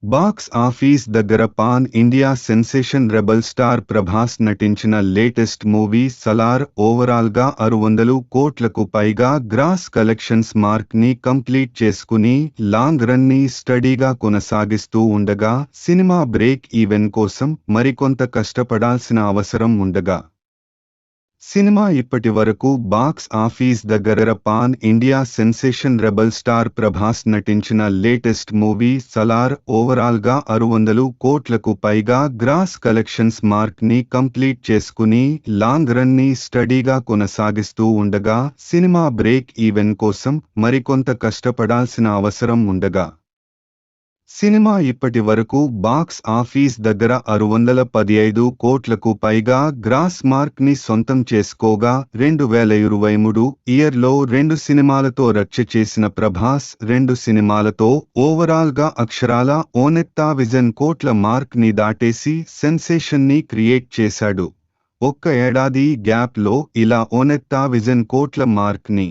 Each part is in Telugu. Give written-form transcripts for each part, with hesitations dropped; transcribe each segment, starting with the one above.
బాక్స్ ఆఫీస్ దగ్గర pan India sensation rebel star Prabhas నటించిన లేటెస్ట్ మూవీ సలార్ ఓవరాల్ గా 600 కోట్లకు పైగా గ్రాస్ కలెక్షన్స్ మార్క్ ని కంప్లీట్ చేసుకుని లాంగ్ రన్ ని స్టడీగా కొనసాగిస్తూ ఉండగా సినిమా బ్రేక్ ఈవెన్ కోసం మరికొంత కష్టపడాల్సిన అవసరం ఉండగా సినిమా ఇప్పటి వరకు బాక్స్ ఆఫీస్ దగ్గర pan India sensation rebel star Prabhas నటించిన లేటెస్ట్ మూవీ సలార్ ఓవరాల్ గా 600 కోట్లకు పైగా గ్రాస్ కలెక్షన్స్ మార్క్ ని కంప్లీట్ చేసుకుని లాంగ్ రన్ ని స్టడీగా కొనసాగిస్తూ ఉండగా సినిమా బ్రేక్ ఈవెన్ కోసం మరికొంత కష్టపడాల్సిన అవసరం ఉండగా సినిమా ఇప్పటి వరకు బాక్స్ ఆఫీస్ దగ్గర 615 కోట్లకు పైగా గ్రాస్ మార్క్ ని సొంతం చేసుకోగా 2023 ఇయర్లో 2 సినిమాలతో రచ్చ చేసిన ప్రభాస్ 2 సినిమాలతో ఓవరాల్ గా అక్షరాల 1,000 కోట్ల మార్క్ ని దాటేసి సెన్సేషన్ ని క్రియేట్ చేశాడు. ఒక్క ఏడాది గ్యాప్ లో ఇలా 1,000 కోట్ల మార్క్ ని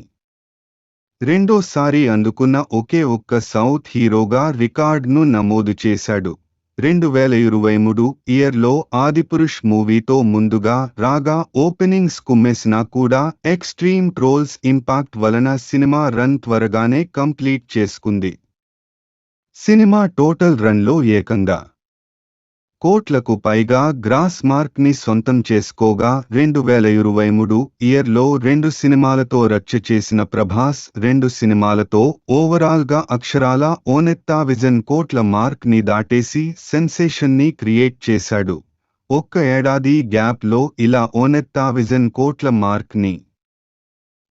రెండోసారి అందుకున్న ఒకే ఒక్క సౌత్ హీరోగా రికార్డ్ను నమోదు చేశాడు. 2023 ఇయర్లో ఆదిపురుష్ మూవీతో ముందుగా రాగా ఓపెనింగ్స్ కుమ్మేసినా కూడా ఎక్స్ట్రీమ్ ట్రోల్స్ ఇంపాక్ట్ వలన సినిమా రన్ త్వరగానే కంప్లీట్ చేసుకుంది. సినిమా టోటల్ రన్లో ఏకంగా కోట్లకు పైగా గ్రాస్ మార్క్ ని సొంతం చేసుకోగా 2023 ఇయర్లో 2 సినిమాలతో రచ్చ చేసిన ప్రభాస్ 2 సినిమాలతో ఓవరాల్ గా అక్షరాల 1,000 కోట్ల మార్క్ ని దాటేసి సెన్సేషన్ ని క్రియేట్ చేశాడు. ఒక్క ఏడాది గ్యాప్ లో ఇలా 1,000 కోట్ల మార్క్ ని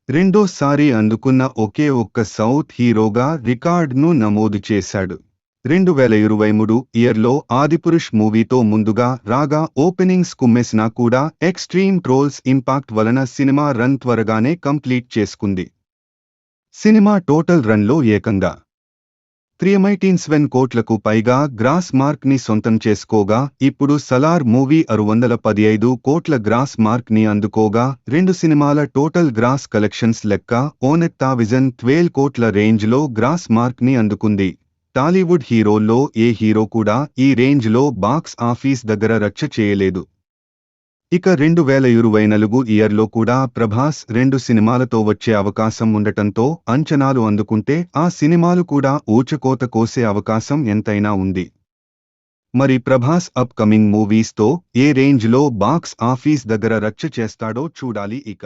రెండోసారి అందుకున్న ఒకే ఒక్క సౌత్ హీరోగా రికార్డ్ను నమోదు చేశాడు. 2023 ఇయర్లో ఆదిపురుష్ మూవీతో ముందుగా రాగా ఓపెనింగ్స్ కుమ్మేసినా కూడా ఎక్స్ట్రీమ్ ట్రోల్స్ ఇంపాక్ట్ వలన సినిమా రన్ త్వరగానే కంప్లీట్ చేసుకుంది. సినిమా టోటల్ రన్లో ఏకంగా 317 కోట్లకు పైగా గ్రాస్ మార్క్ ని సొంతం చేసుకోగా ఇప్పుడు సలార్ మూవీ 615 కోట్ల గ్రాస్ మార్క్ ని అందుకోగా 2 సినిమాల టోటల్ గ్రాస్ కలెక్షన్స్ లెక్క 1,012 కోట్ల రేంజ్ లో గ్రాస్ మార్క్ ని అందుకుంది. టాలీవుడ్ హీరోల్లో ఏ హీరో కూడా ఈ రేంజ్ లో బాక్స్ ఆఫీస్ దగ్గర రచ్చ చేయలేదు. ఇక 2024 ఇయర్లో కూడా ప్రభాస్ 2 సినిమాలతో వచ్చే అవకాశం ఉండటంతో అంచనాలు అందుకుంటే ఆ సినిమాలు కూడా ఊచకోత కోసే అవకాశం ఎంతైనా ఉంది. మరి ప్రభాస్ అప్ కమింగ్ మూవీస్ తో ఏ రేంజ్ లో బాక్స్ ఆఫీస్ దగ్గర రచ్చ చేస్తాడో చూడాలి ఇక.